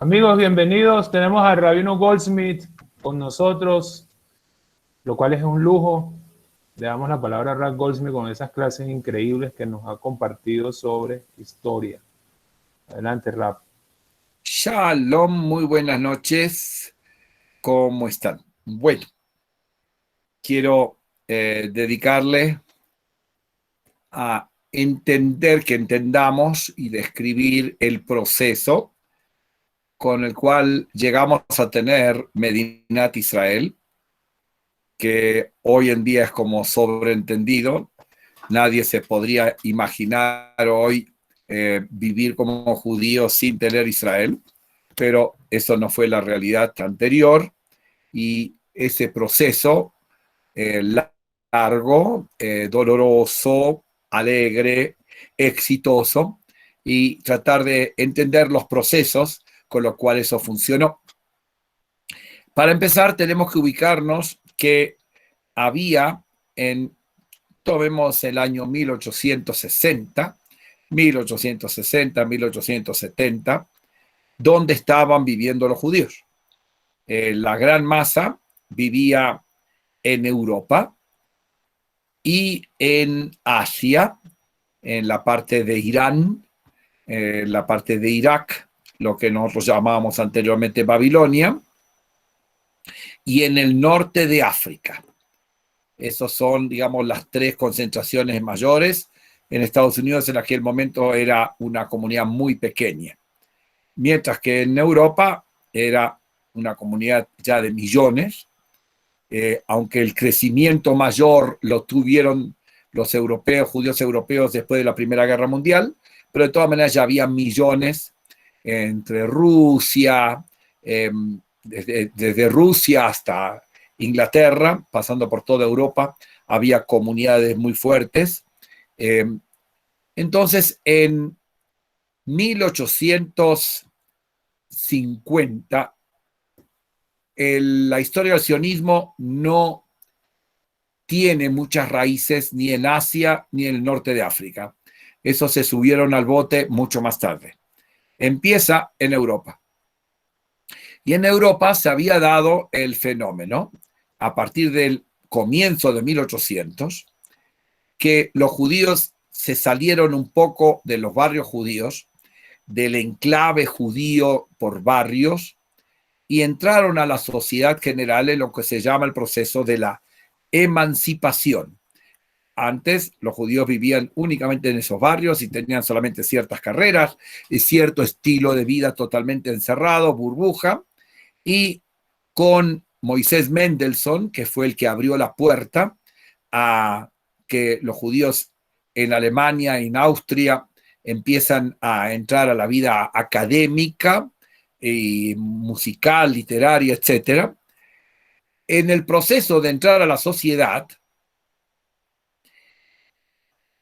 Amigos, bienvenidos. Tenemos a Rabino Goldsmith con nosotros, lo cual es un lujo. Le damos la palabra a Rab Goldsmith con esas clases increíbles que nos ha compartido sobre historia. Adelante, Rab. Shalom, muy buenas noches. ¿Cómo están? Bueno, quiero dedicarle a entender, que entendamos y describir el proceso con el cual llegamos a tener Medinat Israel, que hoy en día es como sobreentendido. Nadie se podría imaginar hoy vivir como judío sin tener Israel, pero eso no fue la realidad anterior, y ese proceso largo, doloroso, alegre, exitoso, y tratar de entender los procesos con los cuales eso funcionó. Para empezar, tenemos que ubicarnos que había tomemos el año 1860, 1870, donde estaban viviendo los judíos. La gran masa vivía en Europa y en Asia, en la parte de Irán, en la parte de Irak, lo que nosotros llamábamos anteriormente Babilonia, y en el norte de África. Esos son, digamos, las tres concentraciones mayores. En Estados Unidos en aquel momento era una comunidad muy pequeña, mientras que en Europa era una comunidad ya de millones, aunque el crecimiento mayor lo tuvieron los europeos, judíos europeos, después de la Primera Guerra Mundial, pero de todas maneras ya había millones entre Rusia, desde Rusia hasta Inglaterra, pasando por toda Europa, había comunidades muy fuertes. Entonces, en 1850, la historia del sionismo no tiene muchas raíces ni en Asia ni en el norte de África. Esos se subieron al bote mucho más tarde. Empieza en Europa. Y en Europa se había dado el fenómeno, a partir del comienzo de 1800, que los judíos se salieron un poco de los barrios judíos, del enclave judío por barrios, y entraron a la sociedad general en lo que se llama el proceso de la emancipación. Antes los judíos vivían únicamente en esos barrios y tenían solamente ciertas carreras y cierto estilo de vida totalmente encerrado, burbuja, y con Moisés Mendelssohn, que fue el que abrió la puerta a que los judíos en Alemania y en Austria empiezan a entrar a la vida académica y musical, literaria, etc. En el proceso de entrar a la sociedad,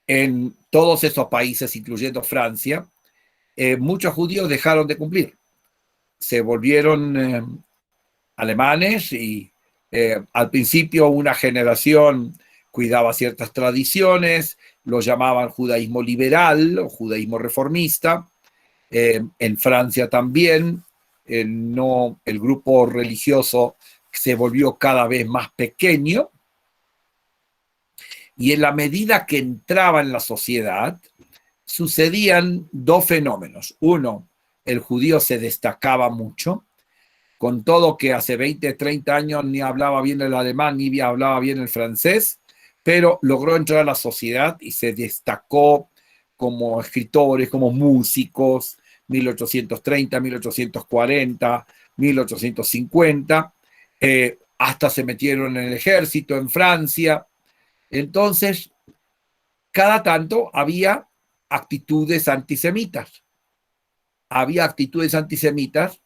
en todos esos países, incluyendo Francia, muchos judíos dejaron de cumplir. Se volvieron alemanes y al principio una generación cuidaba ciertas tradiciones, lo llamaban judaísmo liberal o judaísmo reformista. En Francia también, el grupo religioso se volvió cada vez más pequeño, y en la medida que entraba en la sociedad, sucedían dos fenómenos. Uno, el judío se destacaba mucho, con todo que hace 20, 30 años ni hablaba bien el alemán, ni hablaba bien el francés, pero logró entrar a la sociedad y se destacó como escritores, como músicos, 1830, 1840, 1850, hasta se metieron en el ejército en Francia. Entonces, cada tanto había actitudes antisemitas. Había actitudes antisemitas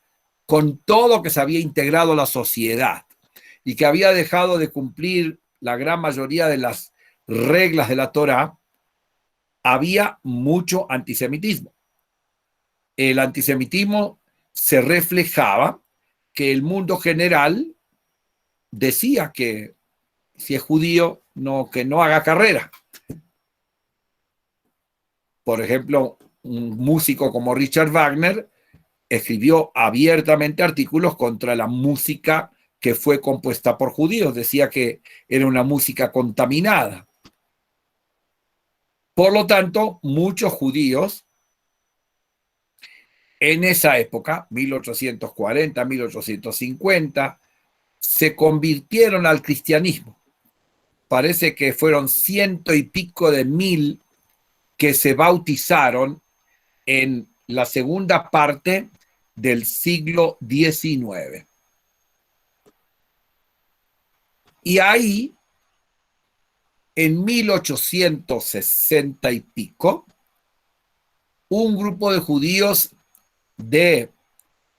con todo que se había integrado a la sociedad y que había dejado de cumplir la gran mayoría de las reglas de la Torá. Había mucho antisemitismo. El antisemitismo se reflejaba que el mundo general decía que si es judío, que no haga carrera. Por ejemplo, un músico como Richard Wagner escribió abiertamente artículos contra la música que fue compuesta por judíos. Decía que era una música contaminada. Por lo tanto, muchos judíos en esa época, 1840, 1850, se convirtieron al cristianismo. Parece que fueron 100 y pico de mil que se bautizaron en la segunda parte del siglo XIX. Y ahí, en 1860 y pico, un grupo de judíos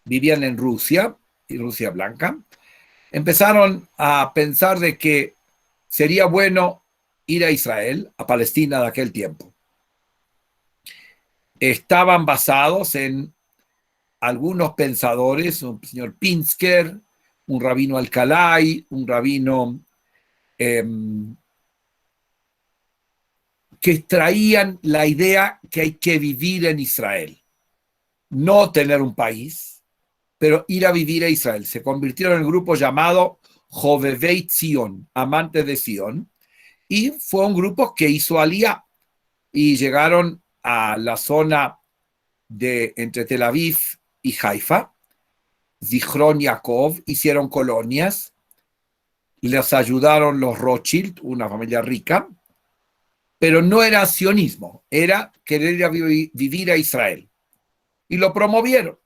vivían en Rusia, y Rusia Blanca, empezaron a pensar de que sería bueno ir a Israel, a Palestina de aquel tiempo. Estaban basados en algunos pensadores, un señor Pinsker, un rabino Alcalay, un rabino que traían la idea que hay que vivir en Israel. No tener un país, pero ir a vivir a Israel. Se convirtieron en un grupo llamado Jovevei Zion, amantes de Sion, y fue un grupo que hizo aliyá y llegaron a la zona de entre Tel Aviv y Haifa, Zichron Yaakov, hicieron colonias, les ayudaron los Rothschild, una familia rica, pero no era sionismo, era querer ir a vivir a Israel. Y lo promovieron.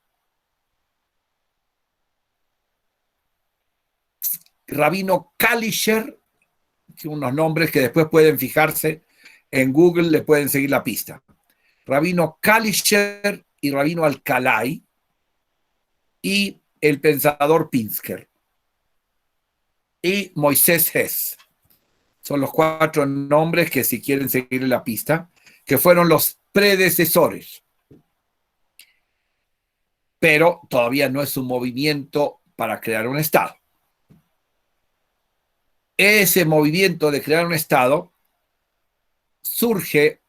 Rabino Kalischer, unos nombres que después pueden fijarse en Google, le pueden seguir la pista. Rabino Kalischer y Rabino Alcalay y el pensador Pinsker y Moisés Hess. Son los 4 nombres que, si quieren seguir la pista, que fueron los predecesores. Pero todavía no es un movimiento para crear un Estado. Ese movimiento de crear un Estado surge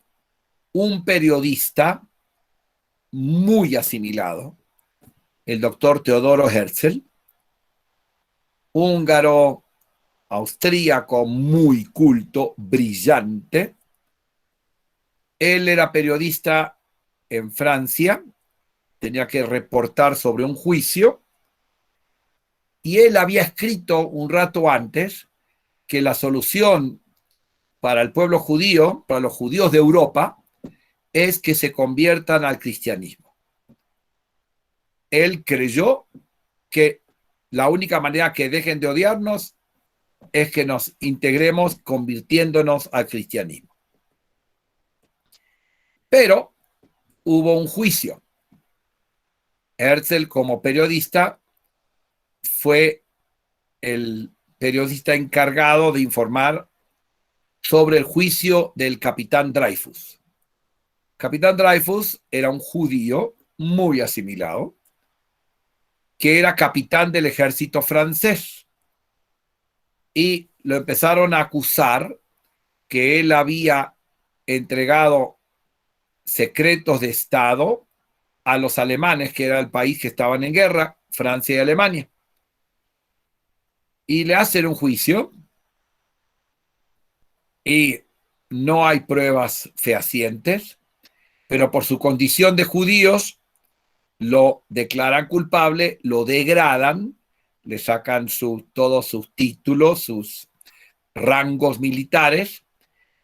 un periodista muy asimilado, el doctor Teodoro Herzl, húngaro, austríaco, muy culto, brillante. Él era periodista en Francia, tenía que reportar sobre un juicio, y él había escrito un rato antes que la solución para el pueblo judío, para los judíos de Europa, es que se conviertan al cristianismo. Él creyó que la única manera que dejen de odiarnos es que nos integremos convirtiéndonos al cristianismo. Pero hubo un juicio. Herzl, como periodista, fue el periodista encargado de informar sobre el juicio del capitán Dreyfus. Capitán Dreyfus era un judío muy asimilado, que era capitán del ejército francés. Y lo empezaron a acusar que él había entregado secretos de Estado a los alemanes, que era el país que estaban en guerra, Francia y Alemania. Y le hacen un juicio y no hay pruebas fehacientes, pero por su condición de judíos lo declaran culpable, lo degradan, le sacan todos sus títulos, sus rangos militares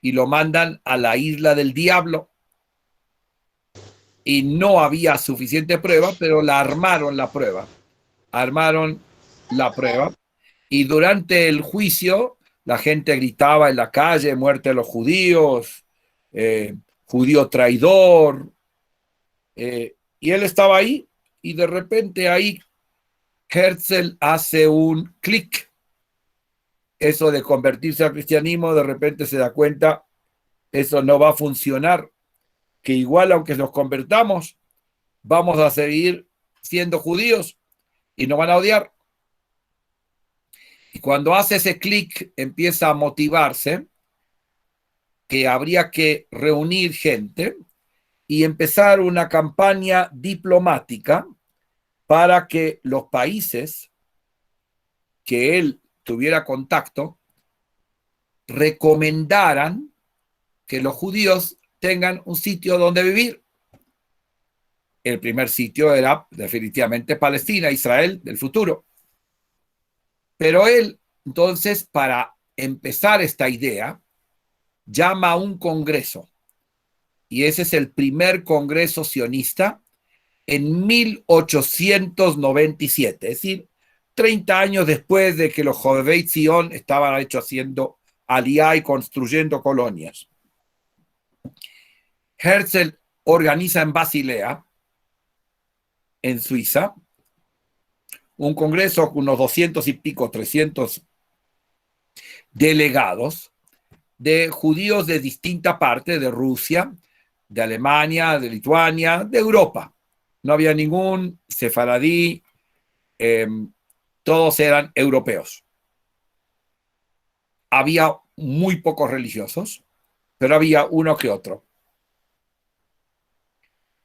y lo mandan a la isla del diablo. Y no había suficiente prueba, pero armaron la prueba. Y durante el juicio la gente gritaba en la calle: muerte a los judíos, judío traidor. Y él estaba ahí, y de repente ahí Herzl hace un clic. Eso de convertirse al cristianismo, de repente se da cuenta, eso no va a funcionar, que igual aunque nos convertamos, vamos a seguir siendo judíos y nos van a odiar. Y cuando hace ese clic, empieza a motivarse que habría que reunir gente y empezar una campaña diplomática para que los países que él tuviera contacto recomendaran que los judíos tengan un sitio donde vivir. El primer sitio era definitivamente Palestina, Israel del futuro. Pero él, entonces, para empezar esta idea, llama a un congreso. Y ese es el primer congreso sionista en 1897, es decir, 30 años después de que los Jovevei Zion estaban haciendo aliyá y construyendo colonias. Herzl organiza en Basilea, en Suiza, un congreso con unos 200 y pico, 300 delegados de judíos de distinta parte, de Rusia, de Alemania, de Lituania, de Europa. No había ningún sefaradí, todos eran europeos. Había muy pocos religiosos, pero había uno que otro.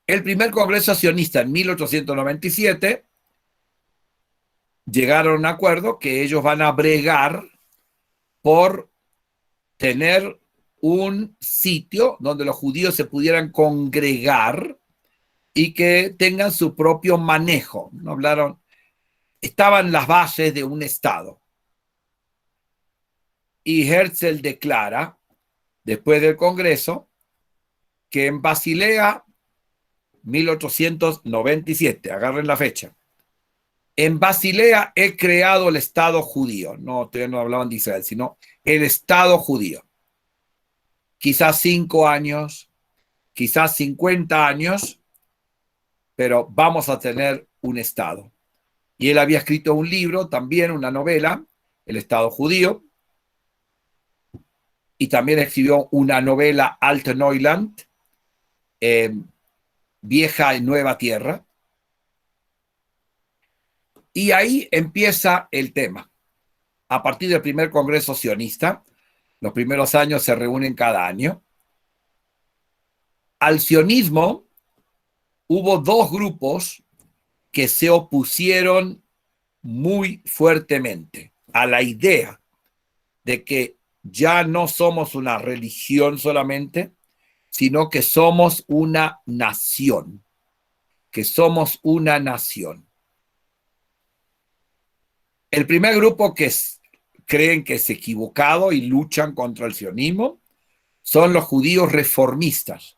El primer congreso sionista en 1897 llegaron a un acuerdo que ellos van a bregar por tener un sitio donde los judíos se pudieran congregar y que tengan su propio manejo. No hablaron, estaban las bases de un Estado. Y Herzl declara, después del Congreso, que en Basilea, 1897, agarren la fecha, en Basilea he creado el Estado judío. No, todavía no hablaban de Israel, sino el Estado judío. Quizás 5 años, quizás 50 años, pero vamos a tener un Estado. Y él había escrito un libro, también una novela, El Estado judío, y también escribió una novela, Alte Neuland, Vieja y Nueva Tierra. Y ahí empieza el tema. A partir del primer congreso sionista, los primeros años se reúnen cada año. Al sionismo hubo 2 grupos que se opusieron muy fuertemente a la idea de que ya no somos una religión solamente, sino que somos una nación, que somos una nación. El primer grupo que creen que es equivocado y luchan contra el sionismo son los judíos reformistas,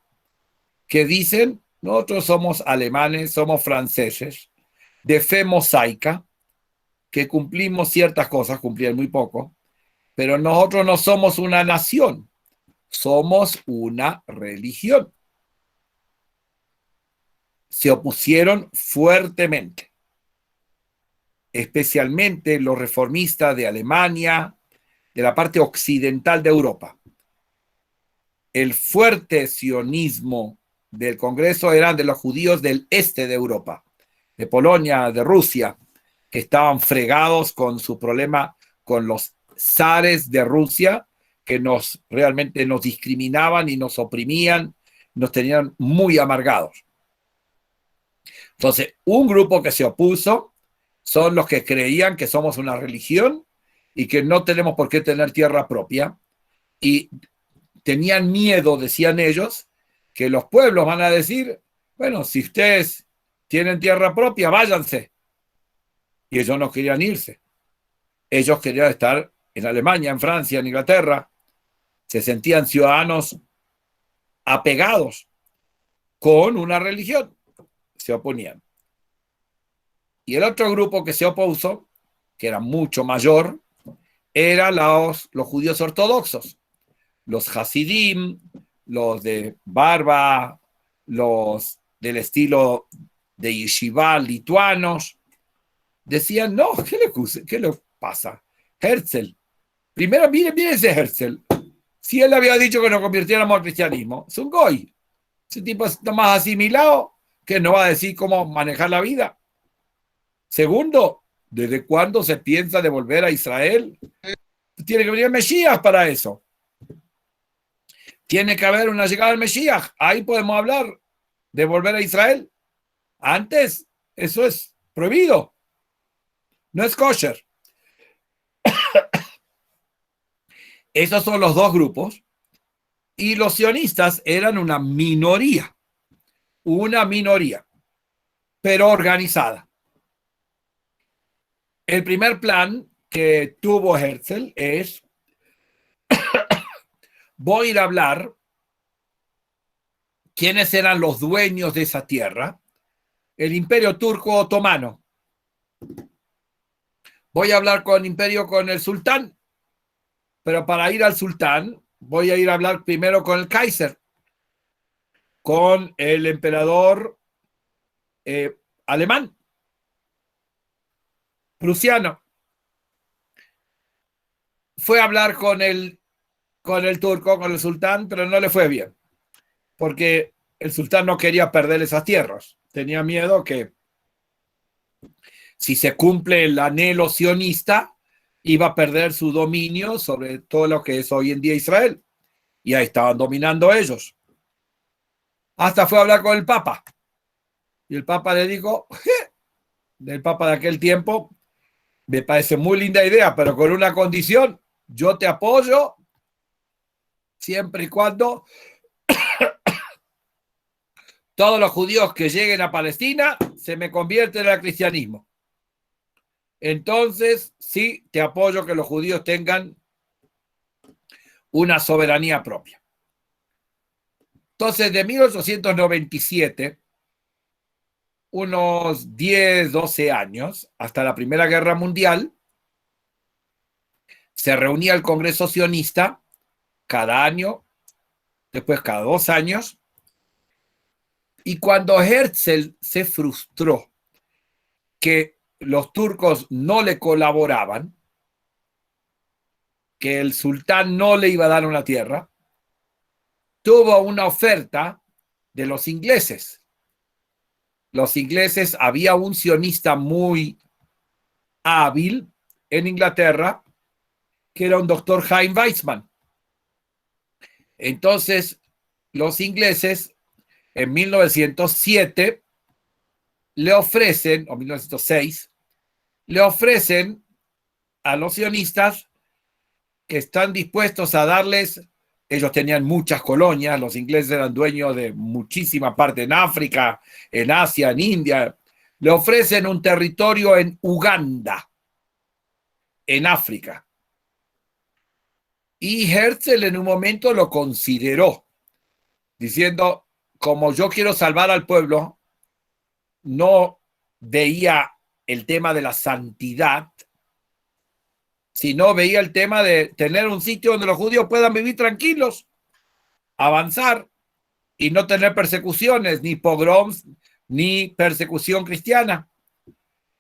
que dicen, nosotros somos alemanes, somos franceses, de fe mosaica, que cumplimos ciertas cosas, cumplían muy poco, pero nosotros no somos una nación, somos una religión. Se opusieron fuertemente, especialmente los reformistas de Alemania, de la parte occidental de Europa. El fuerte sionismo del Congreso eran de los judíos del este de Europa, de Polonia, de Rusia, que estaban fregados con su problema con los zares de Rusia, que realmente nos discriminaban y nos oprimían, nos tenían muy amargados. Entonces, un grupo que se opuso son los que creían que somos una religión y que no tenemos por qué tener tierra propia. Y tenían miedo, decían ellos, que los pueblos van a decir, bueno, si ustedes tienen tierra propia, váyanse. Y ellos no querían irse. Ellos querían estar en Alemania, en Francia, en Inglaterra. Se sentían ciudadanos apegados con una religión. Se oponían. Y el otro grupo que se opuso, que era mucho mayor, eran los judíos ortodoxos, los Hasidim, los de barba, los del estilo de yeshiva lituanos. Decían, no, ¿qué le pasa? Herzl, primero miren ese Herzl. Si él había dicho que nos convirtiéramos al cristianismo, es un goy. Ese tipo está más asimilado que no va a decir cómo manejar la vida. Segundo, ¿desde cuándo se piensa de volver a Israel? Tiene que venir el Mesías para eso. Tiene que haber una llegada del Mesías. Ahí podemos hablar de volver a Israel. Antes, eso es prohibido, no es kosher. Esos son los dos grupos. Y los sionistas eran una minoría, pero organizada. El primer plan que tuvo Herzl es: voy a ir a hablar quiénes eran los dueños de esa tierra, el Imperio Turco Otomano. Voy a hablar con el sultán, pero para ir al sultán voy a ir a hablar primero con el Kaiser, con el emperador alemán, prusiano. Fue a hablar con el turco, con el sultán, pero no le fue bien, porque el sultán no quería perder esas tierras. Tenía miedo que, si se cumple el anhelo sionista, iba a perder su dominio sobre todo lo que es hoy en día Israel. Y ahí estaban dominando ellos. Hasta fue a hablar con el Papa. Y el Papa le dijo, del Papa de aquel tiempo: me parece muy linda idea, pero con una condición: yo te apoyo siempre y cuando todos los judíos que lleguen a Palestina se me convierten al cristianismo. Entonces, sí, te apoyo que los judíos tengan una soberanía propia. Entonces, de 1897, unos 10, 12 años, hasta la Primera Guerra Mundial, se reunía el Congreso Sionista cada año, después cada 2 años, y cuando Herzl se frustró que los turcos no le colaboraban, que el sultán no le iba a dar una tierra, tuvo una oferta de los ingleses. Los ingleses, había un sionista muy hábil en Inglaterra, que era un doctor Chaim Weizmann. Entonces, los ingleses en 1907 le ofrecen, o 1906, le ofrecen a los sionistas que están dispuestos a darles, ellos tenían muchas colonias, los ingleses eran dueños de muchísima parte en África, en Asia, en India, le ofrecen un territorio en Uganda, en África. Y Herzl en un momento lo consideró, diciendo: como yo quiero salvar al pueblo, no veía el tema de la santidad, sino veía el tema de tener un sitio donde los judíos puedan vivir tranquilos, avanzar y no tener persecuciones, ni pogroms, ni persecución cristiana.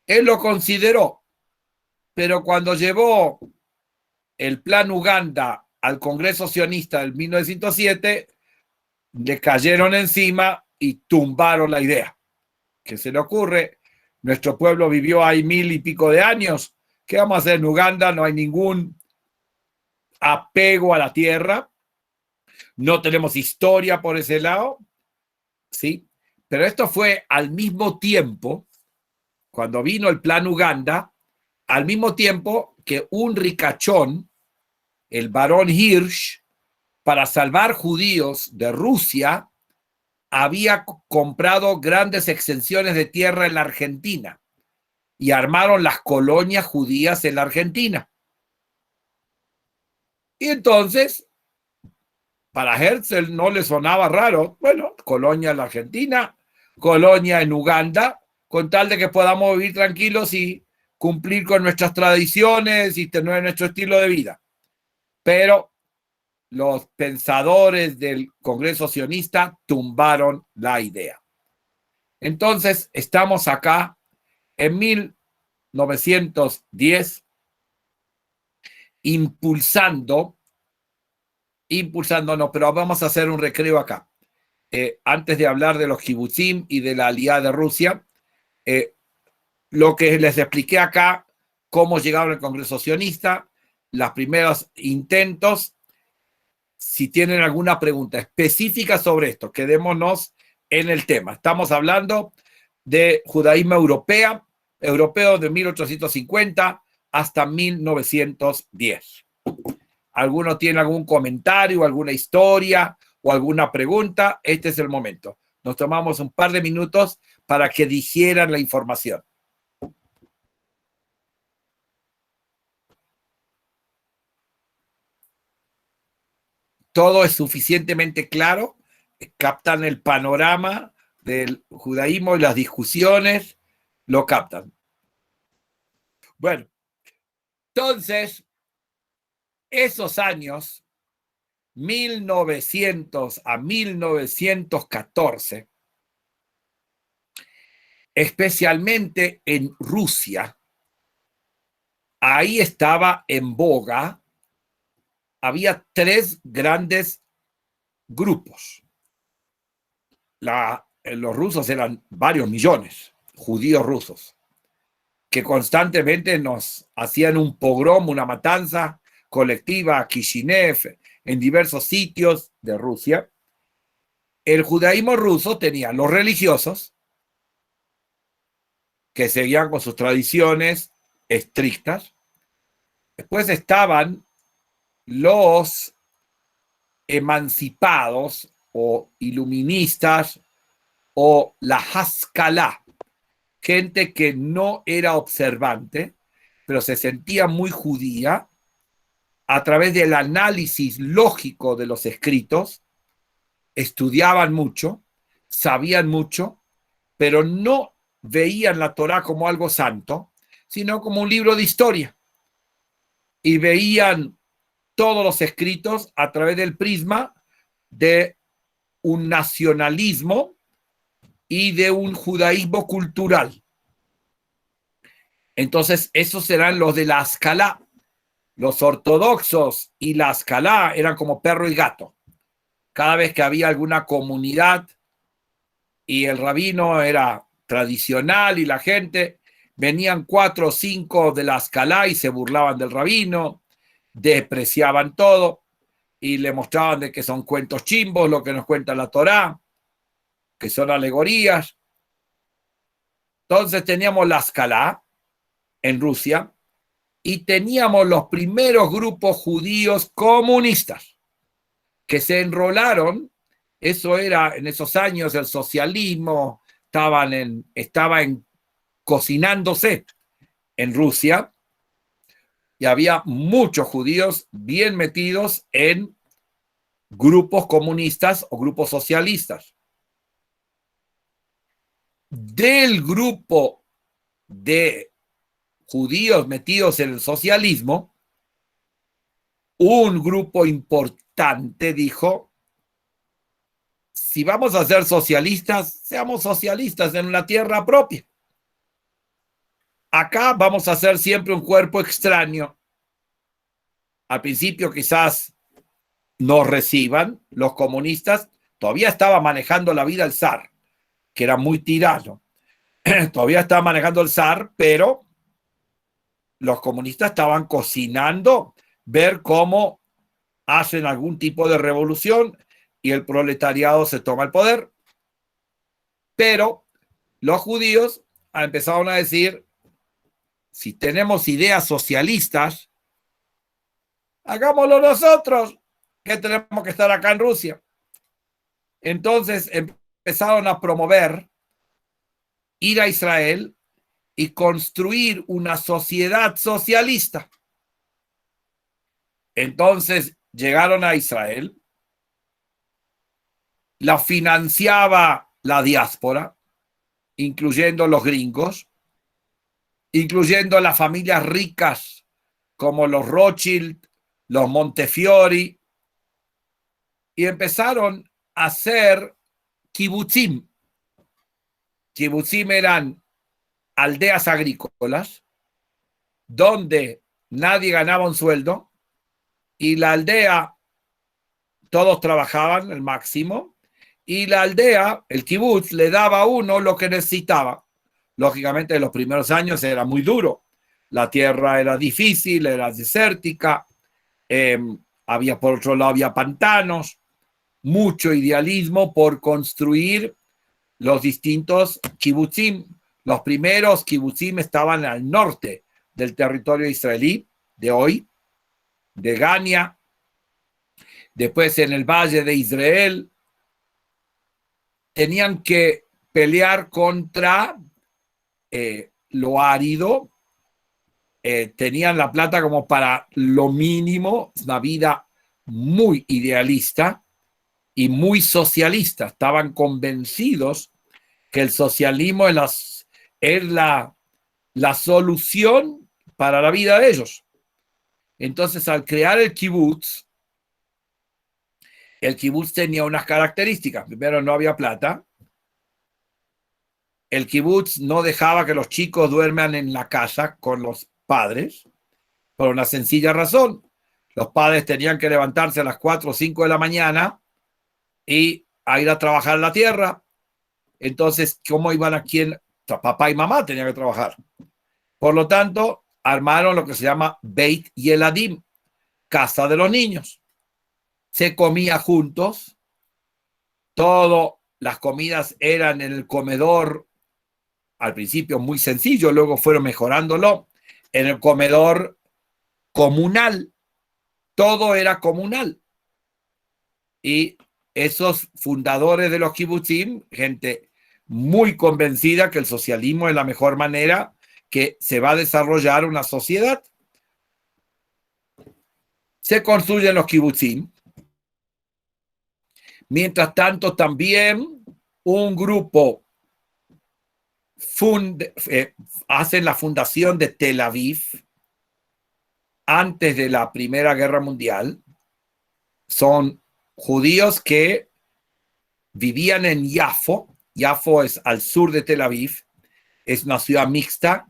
Él lo consideró, pero cuando llevó el plan Uganda al Congreso Sionista del 1907, le cayeron encima y tumbaron la idea. ¿Qué se le ocurre? Nuestro pueblo vivió ahí 1000 y pico de años. ¿Qué vamos a hacer en Uganda? No hay ningún apego a la tierra. No tenemos historia por ese lado. ¿Sí? Pero esto fue al mismo tiempo, cuando vino el plan Uganda, al mismo tiempo que un ricachón, el barón Hirsch, para salvar judíos de Rusia, había comprado grandes extensiones de tierra en la Argentina y armaron las colonias judías en la Argentina. Y entonces, para Herzl no le sonaba raro, bueno, colonia en la Argentina, colonia en Uganda, con tal de que podamos vivir tranquilos y cumplir con nuestras tradiciones y tener nuestro estilo de vida. Pero los pensadores del Congreso Sionista tumbaron la idea. Entonces, estamos acá en 1910 impulsando, pero vamos a hacer un recreo acá. Antes de hablar de los kibutzim y de la alianza de Rusia, lo que les expliqué acá, cómo llegaron al Congreso Sionista, los primeros intentos. Si tienen alguna pregunta específica sobre esto, quedémonos en el tema. Estamos hablando de judaísmo europea europeo de 1850 hasta 1910. ¿Alguno tiene algún comentario, alguna historia o alguna pregunta? Este es el momento. Nos tomamos un par de minutos para que digieran la información. ¿Todo es suficientemente claro? ¿Captan el panorama del judaísmo y las discusiones? ¿Lo captan? Bueno, entonces, esos años, 1900 a 1914, especialmente en Rusia, ahí estaba en boga, había tres grandes grupos. Los rusos eran varios millones, judíos rusos, que constantemente nos hacían un pogrom, una matanza colectiva a Kishinev, en diversos sitios de Rusia. El judaísmo ruso tenía los religiosos, que seguían con sus tradiciones estrictas. Después estaban los emancipados o iluministas o la Haskalah, gente que no era observante, pero se sentía muy judía a través del análisis lógico de los escritos, estudiaban mucho, sabían mucho, pero no veían la Torá como algo santo, sino como un libro de historia. Y veían todos los escritos a través del prisma de un nacionalismo y de un judaísmo cultural. Entonces, esos eran los de la Haskalah. Los ortodoxos y la Haskalah eran como perro y gato. Cada vez que había alguna comunidad y el rabino era tradicional y la gente, venían 4 o 5 de la Haskalah y se burlaban del rabino, despreciaban todo y le mostraban de que son cuentos chimbos lo que nos cuenta la Torá, que son alegorías. Entonces teníamos la Haskalah en Rusia y teníamos los primeros grupos judíos comunistas que se enrolaron. Eso era en esos años el socialismo estaba cocinándose en Rusia y había muchos judíos bien metidos en grupos comunistas o grupos socialistas. Del grupo de judíos metidos en el socialismo, un grupo importante dijo: si vamos a ser socialistas, seamos socialistas en una tierra propia. Acá vamos a ser siempre un cuerpo extraño. Al principio quizás nos reciban los comunistas. Todavía estaba manejando la vida el zar, que era muy tirano. Todavía estaba manejando el zar, pero los comunistas estaban cocinando ver cómo hacen algún tipo de revolución y el proletariado se toma el poder. Pero los judíos empezaron a decir: si tenemos ideas socialistas, hagámoslo nosotros, que tenemos que estar acá en Rusia. Entonces empezaron a promover ir a Israel y construir una sociedad socialista. Entonces llegaron a Israel, la financiaba la diáspora, incluyendo los gringos, incluyendo las familias ricas como los Rothschild, los Montefiori, y empezaron a hacer kibutzim. Kibutzim eran aldeas agrícolas donde nadie ganaba un sueldo y la aldea, todos trabajaban el máximo, y la aldea, el kibutz, le daba a uno lo que necesitaba. Lógicamente, en los primeros años era muy duro. La tierra era difícil, era desértica. Por otro lado, había pantanos. Mucho idealismo por construir los distintos kibutzim, Los primeros kibutzim estaban al norte del territorio israelí de hoy, de Gania, después en el valle de Israel. Tenían que pelear contra lo árido, tenían la plata como para lo mínimo, una vida muy idealista y muy socialista. Estaban convencidos que el socialismo es la solución para la vida de ellos. Entonces, al crear el kibutz tenía unas características. Primero, no había plata. El kibutz no dejaba que los chicos duerman en la casa con los padres, por una sencilla razón. Los padres tenían que levantarse a las 4 o 5 de la mañana y a ir a trabajar en la tierra. Entonces, ¿cómo iban a quién? Papá y mamá tenían que trabajar. Por lo tanto, armaron lo que se llama Beit Yeladim, casa de los niños. Se comía juntos. Todas las comidas eran en el comedor. Al principio muy sencillo, luego fueron mejorándolo. En el comedor comunal. Todo era comunal. Y esos fundadores de los kibutzim, gente muy convencida que el socialismo es la mejor manera que se va a desarrollar una sociedad. Se construyen los kibutzim. Mientras tanto, también un grupo hacen la fundación de Tel Aviv antes de la Primera Guerra Mundial. Son judíos que vivían en Yafo. Yafo es al sur de Tel Aviv. Es una ciudad mixta.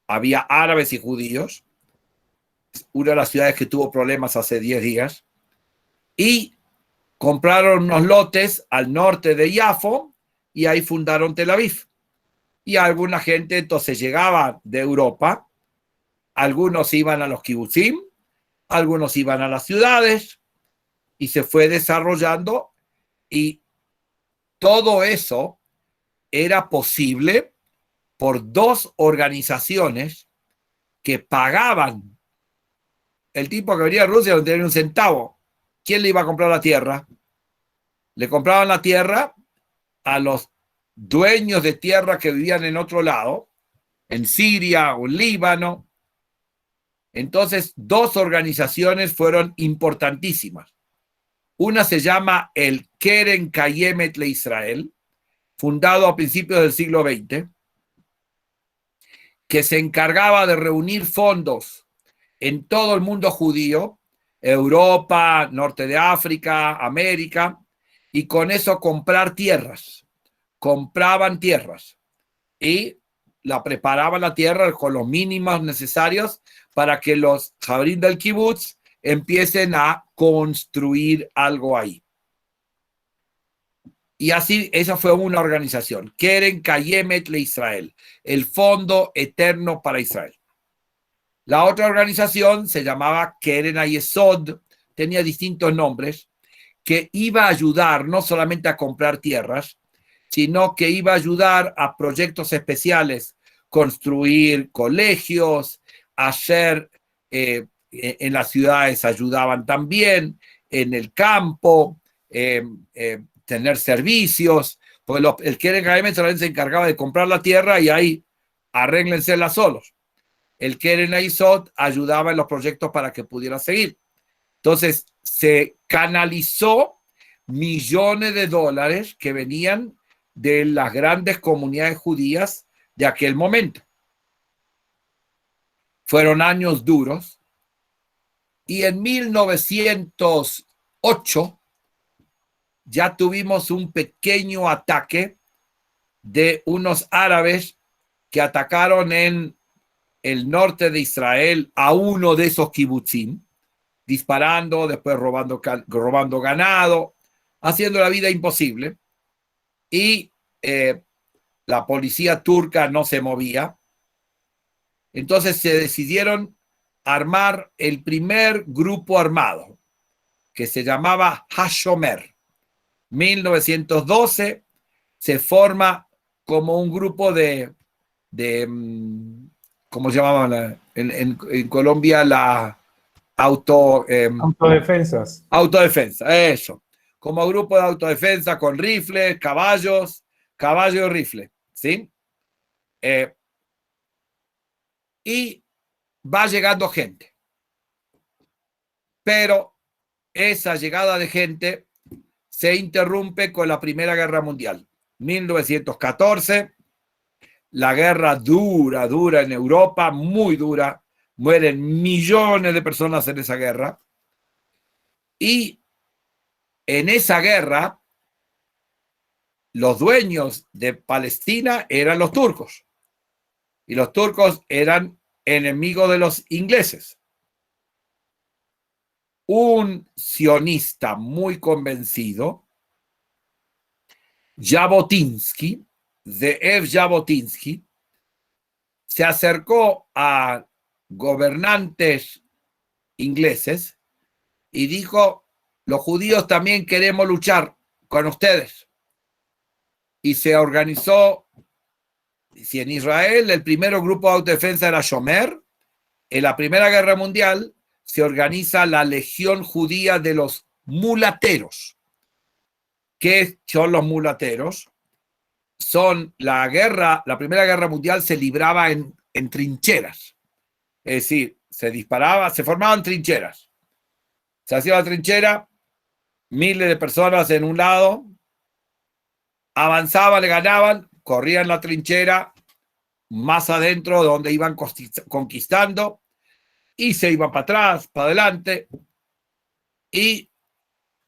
Había árabes y judíos. Una de las ciudades que tuvo problemas hace 10 días. Y compraron unos lotes al norte de Yafo y ahí fundaron Tel Aviv. Y alguna gente entonces llegaba de Europa. Algunos iban a los kibutzim, algunos iban a las ciudades y se fue desarrollando, y todo eso era posible por dos organizaciones que pagaban. El tipo que venía de Rusia no tenía un centavo. ¿Quién le iba a comprar la tierra? Le compraban la tierra a los dueños de tierra que vivían en otro lado, en Siria o en Líbano. Entonces, dos organizaciones fueron importantísimas. Una se llama el Keren Kayemet LeIsrael, fundado a principios del siglo XX, que se encargaba de reunir fondos en todo el mundo judío, Europa, norte de África, América, y con eso comprar tierras. Compraban tierras y la preparaban la tierra con los mínimos necesarios para que los jabrín del kibutz empiecen a construir algo ahí. Y así, esa fue una organización, Keren Kayemet LeIsrael, el Fondo Eterno para Israel. La otra organización se llamaba Keren Hayesod, tenía distintos nombres, que iba a ayudar no solamente a comprar tierras, sino que iba a ayudar a proyectos especiales, construir colegios, hacer, en las ciudades ayudaban también, en el campo, tener servicios, porque el Keren Kayemet solamente se encargaba de comprar la tierra y ahí arréglensela solos. El Keren Hayesod ayudaba en los proyectos para que pudiera seguir. Entonces, se canalizó millones de dólares que venían de las grandes comunidades judías de aquel momento. Fueron años duros. Y en 1908 ya tuvimos un pequeño ataque de unos árabes que atacaron en el norte de Israel a uno de esos kibutzim, disparando, después robando ganado, haciendo la vida imposible. Y la policía turca no se movía. Entonces se decidieron armar el primer grupo armado, que se llamaba Hashomer. 1912 se forma como un grupo ¿cómo se llamaban en Colombia? La Autodefensas. autodefensa, eso. Como grupo de autodefensa con rifles, caballo y rifle, ¿sí? Y va llegando gente. Pero esa llegada de gente se interrumpe con la Primera Guerra Mundial. 1914, la guerra dura en Europa, muy dura. Mueren millones de personas en esa guerra. Y en esa guerra, los dueños de Palestina eran los turcos. Y los turcos eran enemigos de los ingleses. Un sionista muy convencido, Jabotinsky, Zeev Jabotinsky, se acercó a gobernantes ingleses y dijo: los judíos también queremos luchar con ustedes. Y se organizó, si en Israel el primer grupo de autodefensa era Shomer, en la Primera Guerra Mundial se organiza la Legión Judía de los Mulateros. ¿Qué son los mulateros? La Primera Guerra Mundial se libraba en trincheras. Es decir, se disparaba, se formaban trincheras. Se hacía la trinchera, miles de personas en un lado, avanzaban, le ganaban, corrían la trinchera más adentro donde iban conquistando y se iban para atrás, para adelante. Y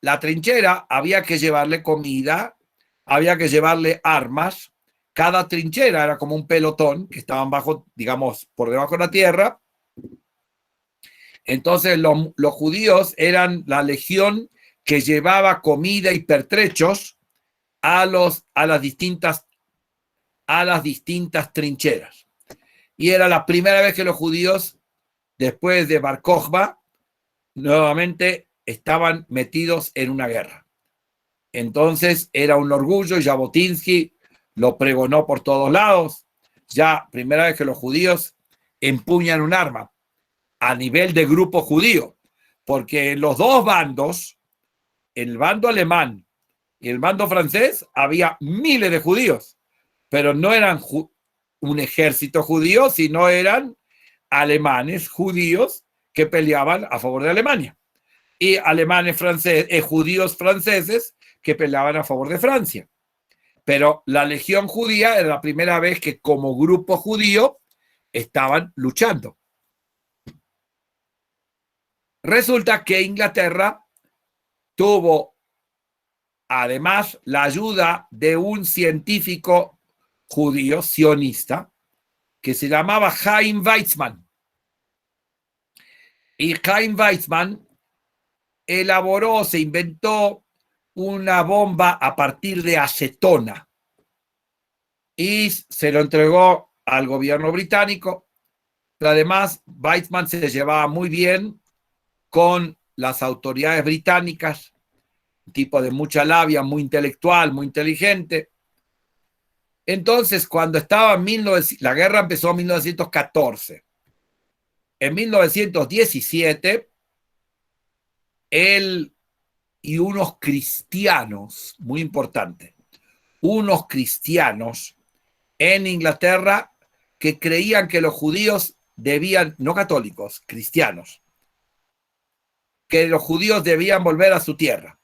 la trinchera había que llevarle comida, había que llevarle armas. Cada trinchera era como un pelotón que estaban bajo, digamos, por debajo de la tierra. Entonces los judíos eran la legión que llevaba comida y pertrechos a las distintas trincheras. Y era la primera vez que los judíos, después de Bar Kokhba, nuevamente estaban metidos en una guerra. Entonces era un orgullo. Jabotinsky lo pregonó por todos lados. Ya primera vez que los judíos empuñan un arma a nivel de grupo judío, porque en los dos bandos, el bando alemán y el bando francés, había miles de judíos, pero no eran un ejército judío, sino eran alemanes judíos que peleaban a favor de Alemania, y judíos franceses que peleaban a favor de Francia. Pero la Legión Judía era la primera vez que como grupo judío estaban luchando. Resulta que Inglaterra tuvo además la ayuda de un científico judío sionista que se llamaba Chaim Weizmann. Y Chaim Weizmann se inventó una bomba a partir de acetona y se lo entregó al gobierno británico. Pero además, Weizmann se llevaba muy bien con las autoridades británicas, un tipo de mucha labia, muy intelectual, muy inteligente. Entonces, cuando la guerra empezó en 1914. En 1917, él y unos cristianos, muy importante, unos cristianos en Inglaterra que creían que los judíos debían, no católicos, cristianos, que los judíos debían volver a su tierra.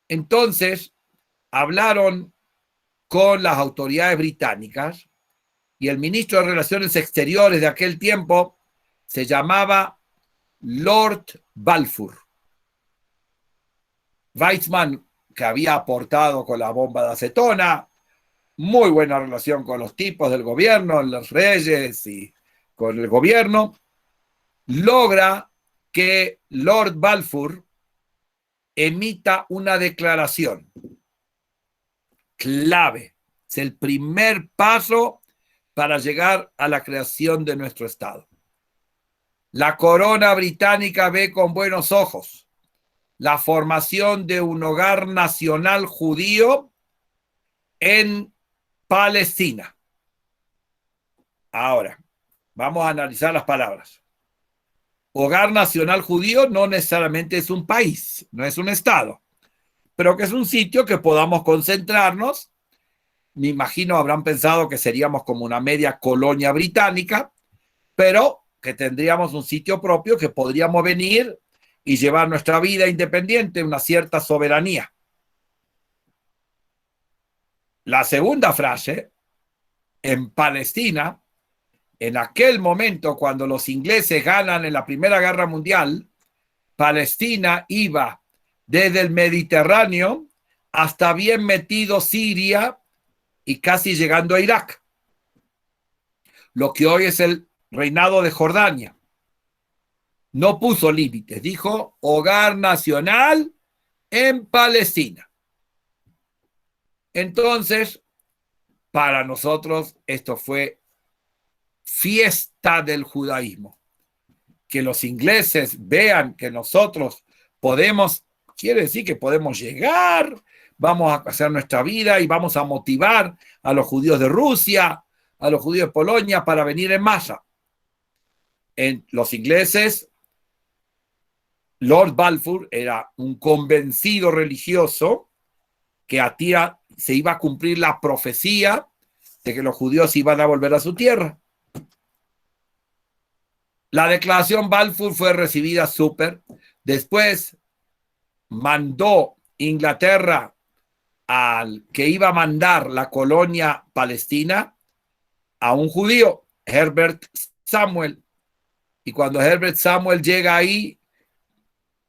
Entonces, hablaron con las autoridades británicas y el ministro de Relaciones Exteriores de aquel tiempo se llamaba Lord Balfour. Weizmann, que había aportado con la bomba de acetona, muy buena relación con los tipos del gobierno, los reyes y con el gobierno, logra que Lord Balfour emita una declaración clave. Es el primer paso para llegar a la creación de nuestro Estado. La corona británica ve con buenos ojos la formación de un hogar nacional judío en Palestina. Ahora, vamos a analizar las palabras. Hogar Nacional Judío no necesariamente es un país, no es un estado, pero que es un sitio que podamos concentrarnos. Me imagino habrán pensado que seríamos como una media colonia británica, pero que tendríamos un sitio propio que podríamos venir y llevar nuestra vida independiente, una cierta soberanía. La segunda frase, en Palestina, en aquel momento cuando los ingleses ganan en la Primera Guerra Mundial, Palestina iba desde el Mediterráneo hasta bien metido Siria y casi llegando a Irak, lo que hoy es el reinado de Jordania. No puso límites, dijo hogar nacional en Palestina. Entonces, para nosotros esto fue fiesta del judaísmo. Que los ingleses vean que nosotros podemos, quiere decir que podemos llegar, vamos a hacer nuestra vida y vamos a motivar a los judíos de Rusia, a los judíos de Polonia para venir en masa. Los ingleses, Lord Balfour era un convencido religioso que se iba a cumplir la profecía de que los judíos iban a volver a su tierra. La declaración Balfour fue recibida súper. Después mandó Inglaterra al que iba a mandar la colonia palestina a un judío, Herbert Samuel. Y cuando Herbert Samuel llega ahí,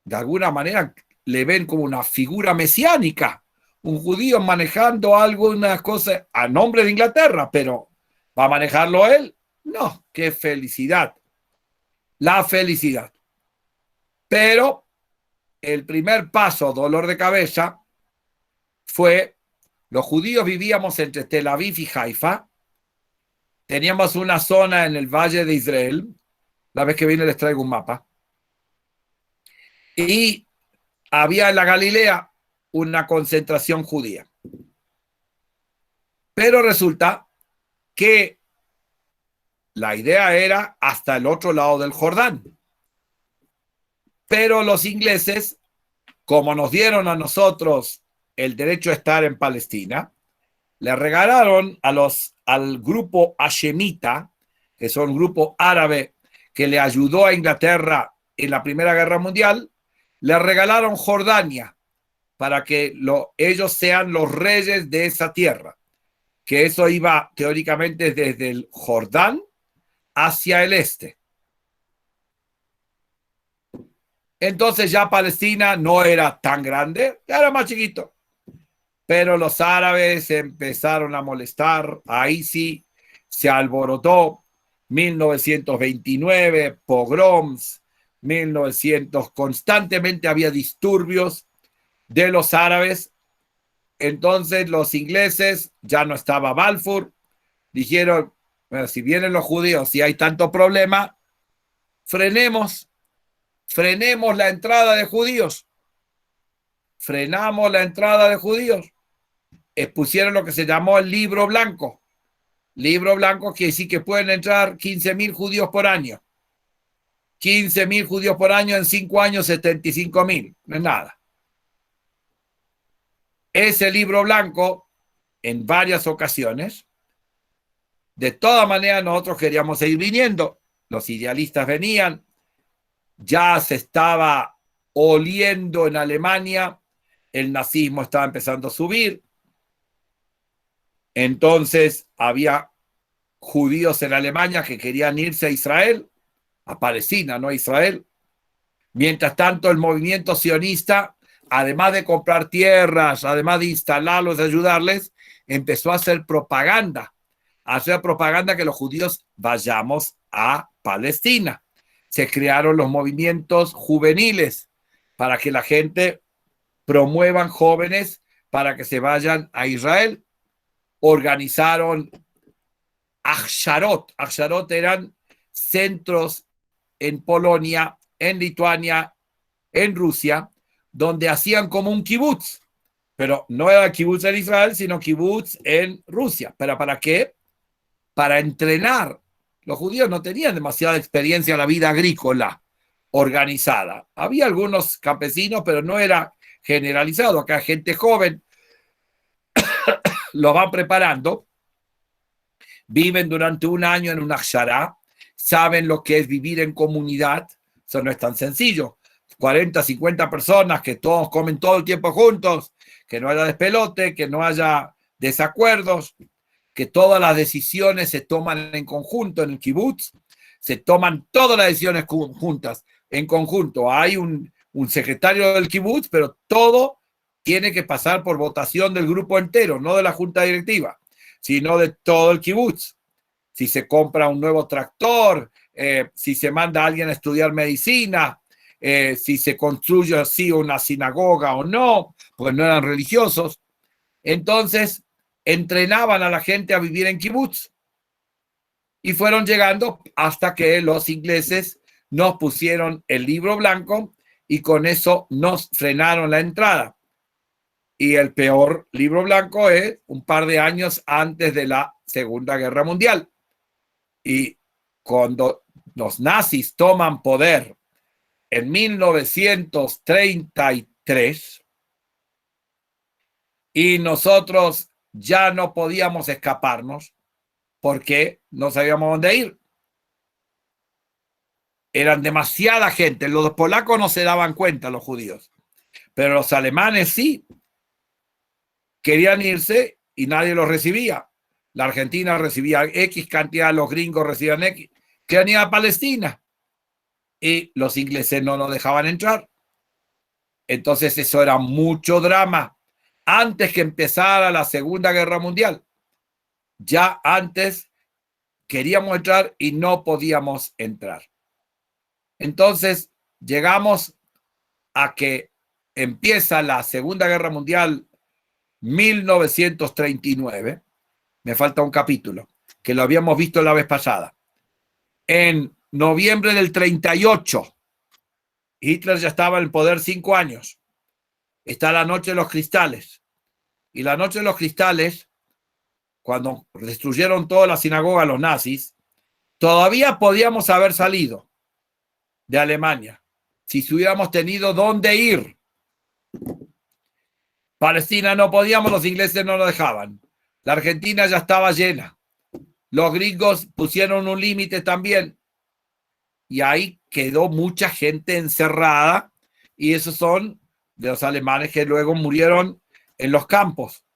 de alguna manera le ven como una figura mesiánica, un judío manejando alguna cosa a nombre de Inglaterra, pero ¿va a manejarlo él? No, qué felicidad. La felicidad. Pero el primer paso, dolor de cabeza, fue, los judíos vivíamos entre Tel Aviv y Haifa, teníamos una zona en el Valle de Israel, la vez que viene les traigo un mapa, y había en la Galilea una concentración judía. Pero resulta que la idea era hasta el otro lado del Jordán. Pero los ingleses, como nos dieron a nosotros el derecho a estar en Palestina, le regalaron al grupo hashemita, que son un grupo árabe que le ayudó a Inglaterra en la Primera Guerra Mundial, le regalaron Jordania para que ellos sean los reyes de esa tierra, que eso iba teóricamente desde el Jordán hacia el este. Entonces ya Palestina no era tan grande, ya era más chiquito. Pero los árabes empezaron a molestar, ahí sí se alborotó, 1929, pogroms, 1900, constantemente había disturbios de los árabes. Entonces los ingleses, ya no estaba Balfour, dijeron, bueno, si vienen los judíos, si hay tanto problema, frenemos la entrada de judíos. Frenamos la entrada de judíos. Expusieron lo que se llamó el libro blanco. Libro blanco quiere decir que pueden entrar 15.000 judíos por año. 15.000 judíos por año en 5 años, 75.000. No es nada. Ese libro blanco, en varias ocasiones, de todas maneras nosotros queríamos seguir viniendo. Los idealistas venían. Ya se estaba oliendo en Alemania. El nazismo estaba empezando a subir. Entonces había judíos en Alemania que querían irse a Israel, a Palestina, no a Israel. Mientras tanto, el movimiento sionista, además de comprar tierras, además de instalarlos, de ayudarles, empezó a hacer propaganda que los judíos vayamos a Palestina. Se crearon los movimientos juveniles para que la gente promuevan jóvenes para que se vayan a Israel. Organizaron Aksharot. Aksharot eran centros en Polonia, en Lituania, en Rusia, donde hacían como un kibutz. Pero no era kibutz en Israel, sino kibutz en Rusia. ¿Pero para qué? Para entrenar. Los judíos no tenían demasiada experiencia en la vida agrícola organizada. Había algunos campesinos, pero no era generalizado. Acá gente joven lo van preparando, viven durante un año en una akshara, saben lo que es vivir en comunidad. Eso no es tan sencillo. 40, 50 personas que todos comen todo el tiempo juntos, que no haya despelote, que no haya desacuerdos, que todas las decisiones se toman en conjunto en el kibutz, se toman todas las decisiones juntas, en conjunto. Hay un secretario del kibutz, pero todo tiene que pasar por votación del grupo entero, no de la junta directiva, sino de todo el kibutz. Si se compra un nuevo tractor, si se manda a alguien a estudiar medicina, si se construye así una sinagoga o no, pues no eran religiosos. Entonces, entrenaban a la gente a vivir en kibutz y fueron llegando hasta que los ingleses nos pusieron el libro blanco y con eso nos frenaron la entrada. Y el peor libro blanco es un par de años antes de la Segunda Guerra Mundial. Y cuando los nazis toman poder en 1933 y nosotros ya no podíamos escaparnos porque no sabíamos dónde ir. Eran demasiada gente. Los polacos no se daban cuenta, los judíos, pero los alemanes sí. Querían irse y nadie los recibía. La Argentina recibía X cantidad, los gringos recibían X. Querían ir a Palestina y los ingleses no nos dejaban entrar. Entonces eso era mucho drama. Antes que empezara la Segunda Guerra Mundial, ya antes queríamos entrar y no podíamos entrar. Entonces llegamos a que empieza la Segunda Guerra Mundial 1939. Me falta un capítulo que lo habíamos visto la vez pasada. En noviembre del 38, Hitler ya estaba en el poder 5 años. Está la Noche de los Cristales. Y la Noche de los Cristales, cuando destruyeron toda la sinagoga los nazis, todavía podíamos haber salido de Alemania si hubiéramos tenido dónde ir. Palestina no podíamos, los ingleses no nos dejaban. La Argentina ya estaba llena. Los gringos pusieron un límite también. Y ahí quedó mucha gente encerrada. Y esos son de los alemanes que luego murieron en los campos.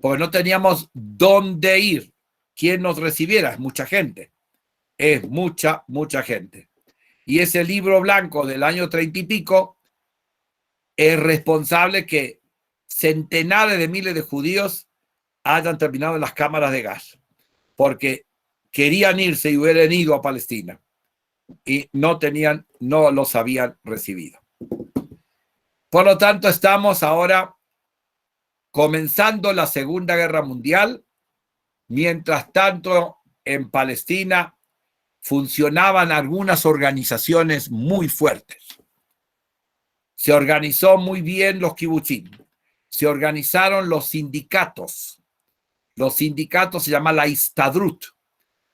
Porque no teníamos dónde ir. ¿Quién nos recibiera? Es mucha gente. Es mucha, mucha gente. Y ese libro blanco del año 30 y pico es responsable que centenares de miles de judíos hayan terminado en las cámaras de gas, porque querían irse y hubieran ido a Palestina y no los habían recibido. Por lo tanto, estamos ahora comenzando la Segunda Guerra Mundial. Mientras tanto, en Palestina funcionaban algunas organizaciones muy fuertes. Se organizó muy bien los kibutzim. Se organizaron los sindicatos. Los sindicatos se llaman la Histadrut,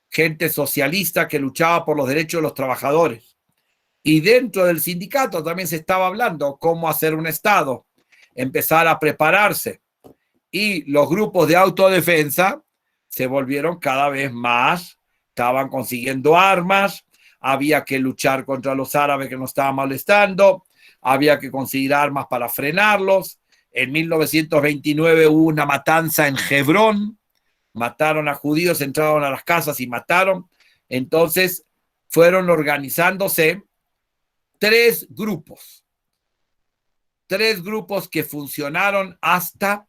gente socialista que luchaba por los derechos de los trabajadores. Y dentro del sindicato también se estaba hablando cómo hacer un Estado, empezar a prepararse. Y los grupos de autodefensa se volvieron cada vez más, estaban consiguiendo armas, había que luchar contra los árabes que nos estaban molestando, había que conseguir armas para frenarlos. En 1929 hubo una matanza en Hebrón, mataron a judíos, entraron a las casas y mataron. Entonces fueron organizándose tres grupos que funcionaron hasta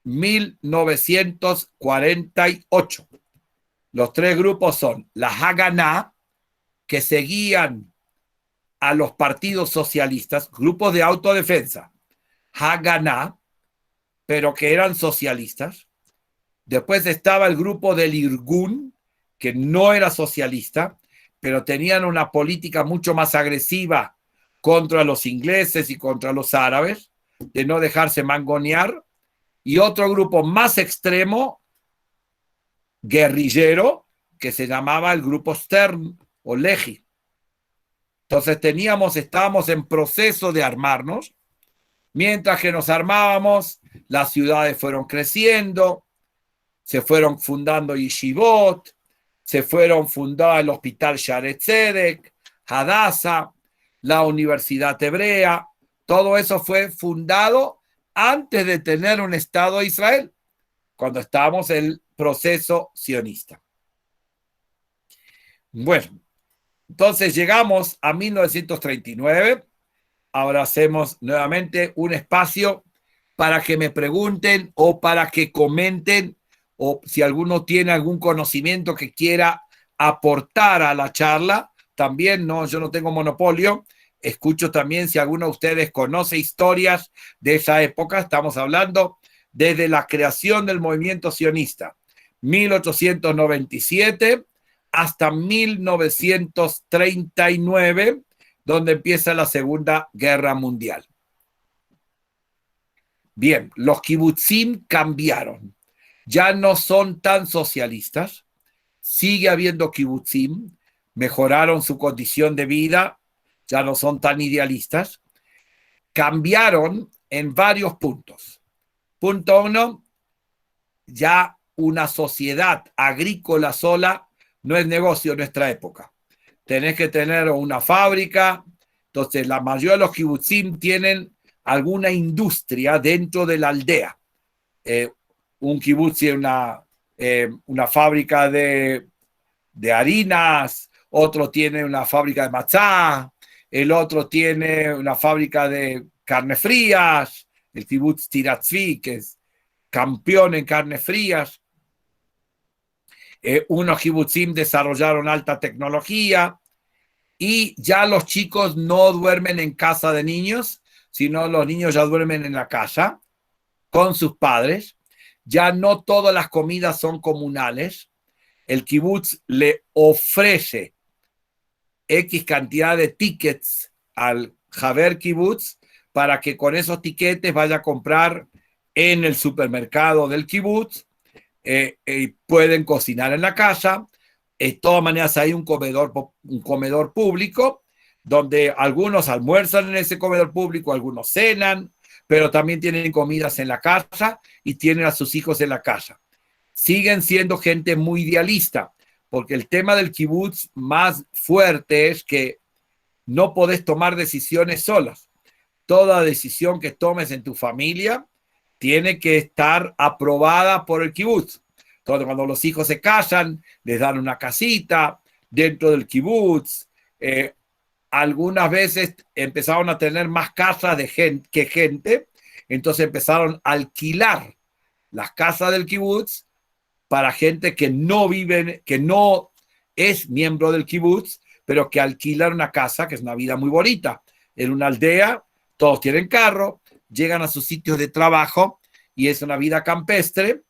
1948. Los tres grupos son la Haganá, que seguían a los partidos socialistas, grupos de autodefensa, Haganá, pero que eran socialistas. Después estaba el grupo del Irgun, que no era socialista, pero tenían una política mucho más agresiva contra los ingleses y contra los árabes. de no dejarse mangonear, y otro grupo más extremo, guerrillero, que se llamaba el grupo Stern o Lehi. Entonces estábamos en proceso de armarnos. Mientras que nos armábamos, las ciudades fueron creciendo, se fueron fundando yeshivot, se fueron fundando el hospital Shaare Tzedek, Hadassah, la Universidad Hebrea. Todo eso fue fundado antes de tener un Estado de Israel, cuando estábamos en el proceso sionista. Bueno, entonces llegamos a 1939. Ahora hacemos nuevamente un espacio para que me pregunten o para que comenten, o si alguno tiene algún conocimiento que quiera aportar a la charla. También no, yo no tengo monopolio. Escucho también si alguno de ustedes conoce historias de esa época. Estamos hablando desde la creación del movimiento sionista, 1897 hasta 1939, donde empieza la Segunda Guerra Mundial. Bien, los kibutzim cambiaron. Ya no son tan socialistas. Sigue habiendo kibutzim. Mejoraron su condición de vida. Ya no son tan idealistas. Cambiaron en varios puntos. Punto 1, ya una sociedad agrícola sola no es negocio en nuestra época. Tenés que tener una fábrica. Entonces, la mayoría de los kibutzim tienen alguna industria dentro de la aldea. Un kibutz tiene una fábrica de harinas, otro tiene una fábrica de matzá, el otro tiene una fábrica de carne frías, el kibutz Tiratzvi, que es campeón en carnes frías. Unos kibutzim desarrollaron alta tecnología y ya los chicos no duermen en casa de niños, sino los niños ya duermen en la casa con sus padres. Ya no todas las comidas son comunales. El kibutz le ofrece X cantidad de tickets al Haber Kibutz para que con esos tiquetes vaya a comprar en el supermercado del kibutz. Pueden cocinar en la casa. De todas maneras hay un comedor público donde algunos almuerzan en ese comedor público, algunos cenan, pero también tienen comidas en la casa y tienen a sus hijos en la casa. Siguen siendo gente muy idealista, porque el tema del kibutz más fuerte es que no podés tomar decisiones solas. Toda decisión que tomes en tu familia tiene que estar aprobada por el kibutz. Entonces, cuando los hijos se casan, les dan una casita dentro del kibutz. Algunas veces empezaron a tener más casas que gente, entonces empezaron a alquilar las casas del kibutz para gente que no vive, que no es miembro del kibutz, pero que alquilan una casa, que es una vida muy bonita. En una aldea, todos tienen carro, llegan a sus sitios de trabajo y es una vida campestre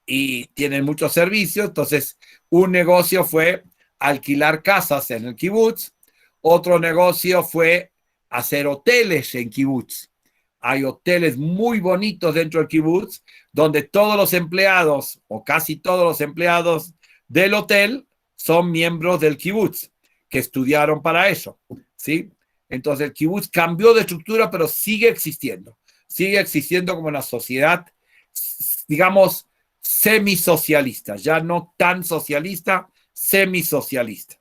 y tienen muchos servicios. Entonces, un negocio fue alquilar casas en el kibutz. Otro negocio fue hacer hoteles en kibutz. Hay hoteles muy bonitos dentro del kibutz donde todos los empleados o casi todos los empleados del hotel son miembros del kibutz que estudiaron para eso, ¿sí? Entonces el kibutz cambió de estructura, pero sigue existiendo. Sigue existiendo como una sociedad, digamos, semisocialista, ya no tan socialista, semisocialista.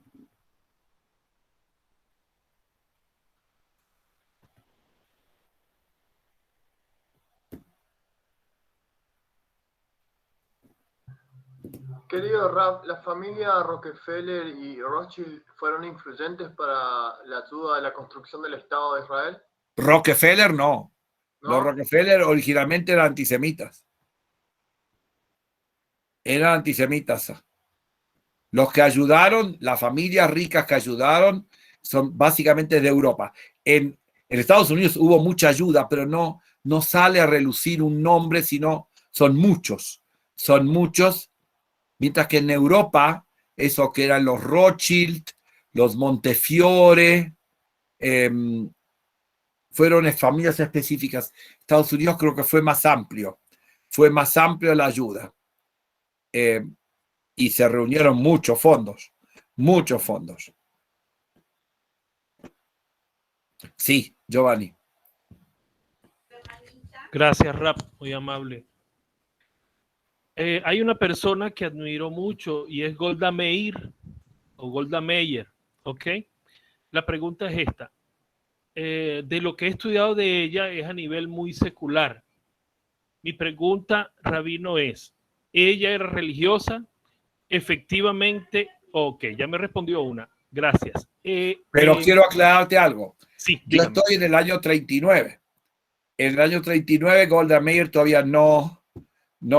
Querido Rab, ¿la familia Rockefeller y Rothschild fueron influyentes para la ayuda de la construcción del Estado de Israel? Rockefeller no. ¿No? Los Rockefeller originalmente eran antisemitas. Eran antisemitas. Los que ayudaron, las familias ricas que ayudaron, son básicamente de Europa. En Estados Unidos hubo mucha ayuda, pero no sale a relucir un nombre, sino son muchos. Son muchos. Mientras que en Europa, eso que eran los Rothschild, los Montefiore, fueron familias específicas. Estados Unidos creo que fue más amplio la ayuda. Y se reunieron muchos fondos. Sí, Giovanni. Gracias, Rap, muy amable. Hay una persona que admiro mucho y es Golda Meir o Golda Meir, ¿ok? La pregunta es esta. De lo que he estudiado de ella es a nivel muy secular. Mi pregunta, Rabino, es, ¿ella era religiosa? Efectivamente, ok, ya me respondió una. Gracias. Pero quiero aclararte algo. Sí, yo estoy en el año 39. En el año 39 Golda Meir todavía no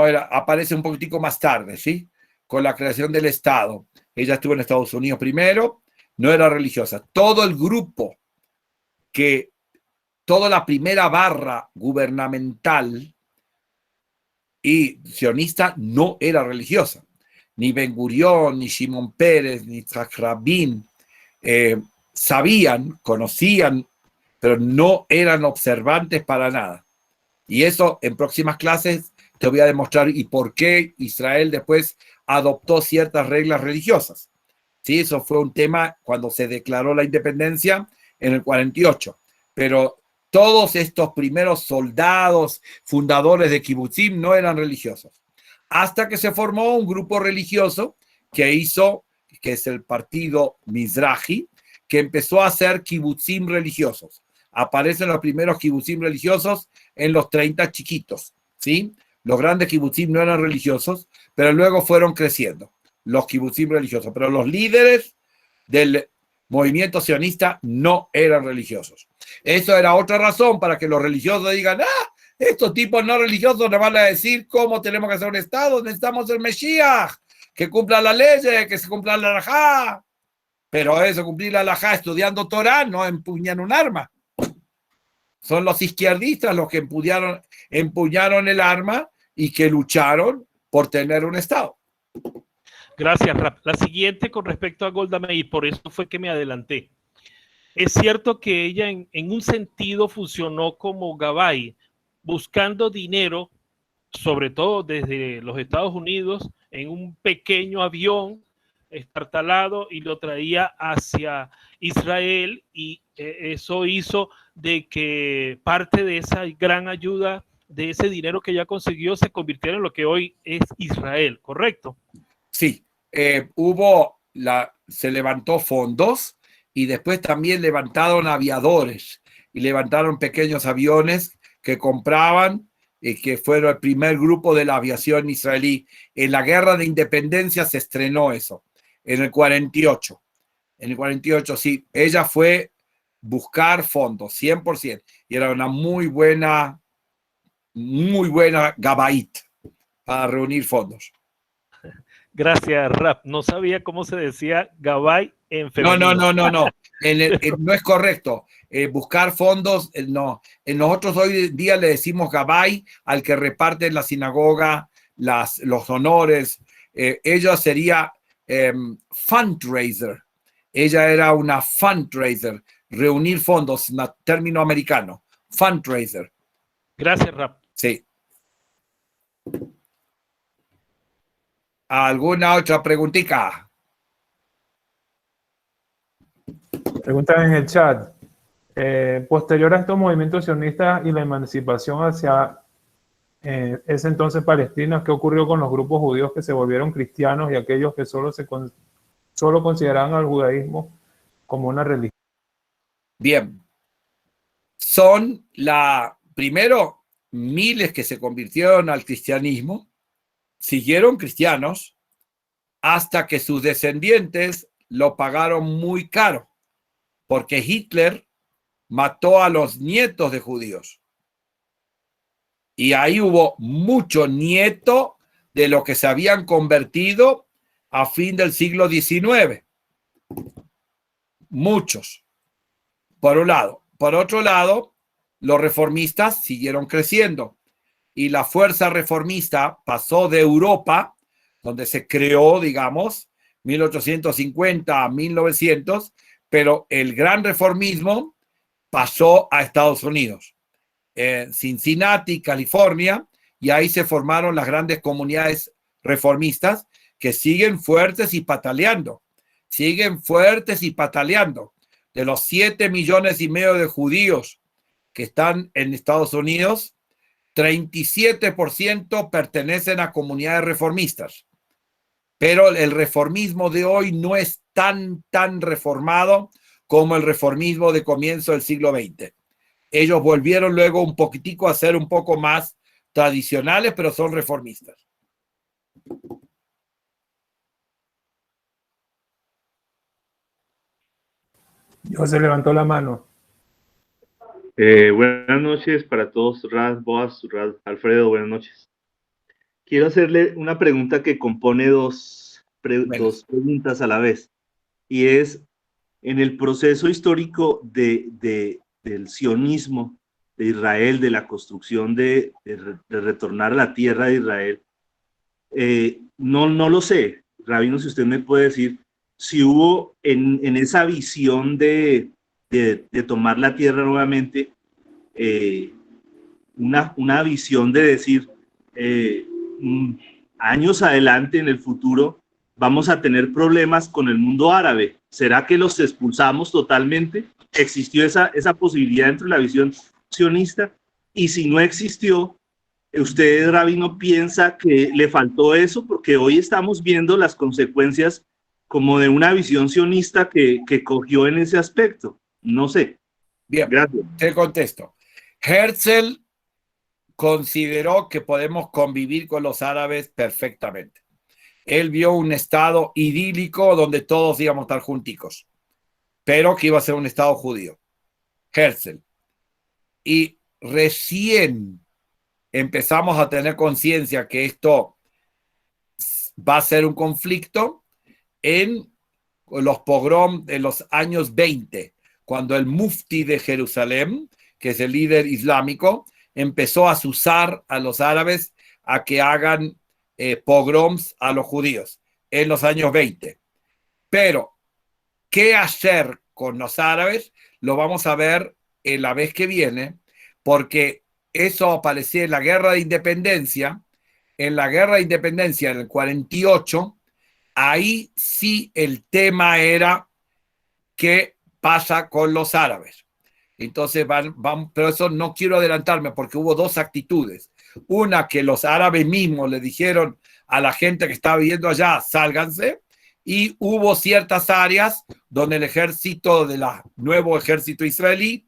era, aparece un poquitico más tarde, ¿sí? Con la creación del Estado. Ella estuvo en Estados Unidos primero, no era religiosa. Todo el grupo toda la primera barra gubernamental y sionista no era religiosa. Ni Ben Gurión, ni Shimon Peres, ni Yitzhak Rabin sabían, conocían, pero no eran observantes para nada. Y eso en próximas clases te voy a demostrar y por qué Israel después adoptó ciertas reglas religiosas. Sí, eso fue un tema cuando se declaró la independencia en el 48. Pero todos estos primeros soldados, fundadores de kibutzim, no eran religiosos. Hasta que se formó un grupo religioso que es el partido Mizrahi, que empezó a hacer kibutzim religiosos. Aparecen los primeros kibutzim religiosos en los 30 chiquitos, ¿sí? Los grandes kibutzim no eran religiosos, pero luego fueron creciendo los kibutzim religiosos. Pero los líderes del movimiento sionista no eran religiosos. Eso era otra razón para que los religiosos digan, estos tipos no religiosos nos van a decir cómo tenemos que hacer un Estado, necesitamos el Mesías, que cumpla la ley, que se cumpla la halajá. Pero eso, cumplir la halajá estudiando Torah, no empuñan un arma. Son los izquierdistas los que empuñaron el arma y que lucharon por tener un Estado. Gracias, Rap. La siguiente con respecto a Golda Meir, por eso fue que me adelanté. Es cierto que ella en un sentido funcionó como gabay, buscando dinero, sobre todo desde los Estados Unidos, en un pequeño avión estartalado y lo traía hacia Israel y eso hizo de que parte de esa gran ayuda, de ese dinero que ella consiguió, se convirtiera en lo que hoy es Israel, ¿correcto? Sí, se levantó fondos y después también levantaron aviadores y levantaron pequeños aviones que compraban, que fueron el primer grupo de la aviación israelí. En la Guerra de Independencia se estrenó eso, en el 48. En el 48, sí, ella fue buscar fondos, 100%, y era una muy buena gabaít para reunir fondos. Gracias, Rap. No sabía cómo se decía gabay en femenino. No. No es correcto. Buscar fondos, no. Nosotros hoy en día le decimos gabay al que reparte en la sinagoga los honores. Ella sería fundraiser. Ella era una fundraiser. Reunir fondos, un término americano. Fundraiser. Gracias, Rap. Sí. ¿Alguna otra preguntita? Preguntan en el chat. Posterior a estos movimientos sionistas y la emancipación hacia ese entonces palestinos, ¿qué ocurrió con los grupos judíos que se volvieron cristianos y aquellos que solo consideraban al judaísmo como una religión? Bien. Son primero miles que se convirtieron al cristianismo, siguieron cristianos hasta que sus descendientes lo pagaron muy caro, porque Hitler mató a los nietos de judíos. Y ahí hubo mucho nieto de los que se habían convertido a fin del siglo XIX. Muchos, por un lado. Por otro lado, los reformistas siguieron creciendo. Y la fuerza reformista pasó de Europa, donde se creó, digamos, 1850 a 1900, pero el gran reformismo pasó a Estados Unidos, Cincinnati, California, y ahí se formaron las grandes comunidades reformistas que siguen fuertes y pataleando. De los 7,5 millones de judíos que están en Estados Unidos, 37% pertenecen a comunidades reformistas. Pero el reformismo de hoy no es tan reformado como el reformismo de comienzo del siglo XX. Ellos volvieron luego un poquitico a ser un poco más tradicionales, pero son reformistas. Se levantó la mano. Buenas noches para todos, Rad, Boaz, Rad, Alfredo, buenas noches. Quiero hacerle una pregunta que compone dos preguntas a la vez, y es, en el proceso histórico del sionismo de Israel, de la construcción de retornar a la tierra de Israel, no lo sé, Rabino, si usted me puede decir, si hubo en esa visión de tomar la tierra nuevamente, una visión de decir, años adelante en el futuro vamos a tener problemas con el mundo árabe. ¿Será que los expulsamos totalmente? ¿Existió esa posibilidad dentro de la visión sionista? Y si no existió, ¿usted, Rabino, piensa que le faltó eso? Porque hoy estamos viendo las consecuencias como de una visión sionista que cogió en ese aspecto. No sé. Bien, gracias. Te contesto. Herzl consideró que podemos convivir con los árabes perfectamente. Él vio un estado idílico donde todos íbamos a estar junticos, pero que iba a ser un estado judío. Herzl. Y recién empezamos a tener conciencia que esto va a ser un conflicto en los pogroms de los años 20, cuando el mufti de Jerusalén, que es el líder islámico, empezó a azuzar a los árabes a que hagan pogroms a los judíos en los años 20. Pero, ¿qué hacer con los árabes? Lo vamos a ver en la vez que viene, porque eso aparecía en la Guerra de Independencia. En la Guerra de Independencia, en el 48, ahí sí el tema era qué pasa con los árabes. Entonces pero eso no quiero adelantarme porque hubo dos actitudes. Una, que los árabes mismos le dijeron a la gente que estaba viviendo allá, sálganse, y hubo ciertas áreas donde el ejército nuevo ejército israelí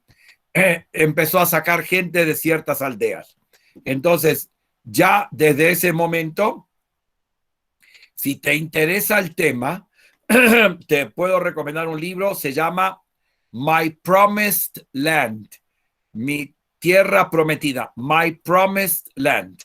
empezó a sacar gente de ciertas aldeas. Entonces, ya desde ese momento, si te interesa el tema, te puedo recomendar un libro, se llama My Promised Land, mi tierra prometida, My Promised Land.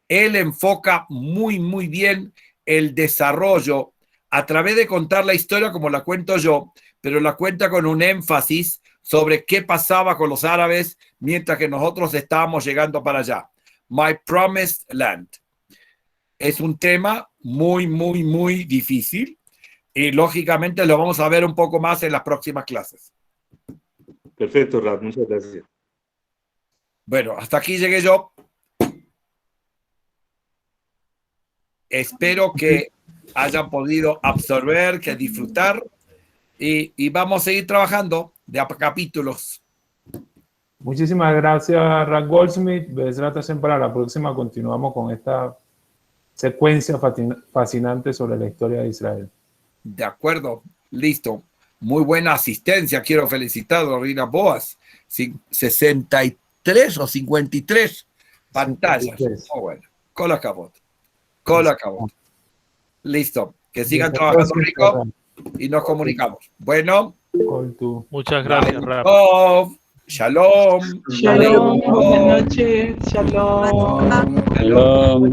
Él enfoca muy bien el desarrollo a través de contar la historia como la cuento yo, pero la cuenta con un énfasis sobre qué pasaba con los árabes mientras que nosotros estábamos llegando para allá. My Promised Land. Es un tema muy difícil y lógicamente lo vamos a ver un poco más en las próximas clases. Perfecto, Rab, muchas gracias. Bueno, hasta aquí llegué yo. Espero que hayan podido absorber, que disfrutar y vamos a seguir trabajando de a capítulos. Muchísimas gracias, Rad Goldsmith. Para la próxima continuamos con esta secuencia fascinante sobre la historia de Israel. De acuerdo, listo. Muy buena asistencia. Quiero felicitar a Rina Boaz. 63 o 53 pantallas. 53. Oh, bueno. Cola cabot. Listo. Que sigan trabajando rico y nos comunicamos. Bueno. Muchas gracias, Rab. Shalom. Shalom. Buenas noches. Shalom. Shalom.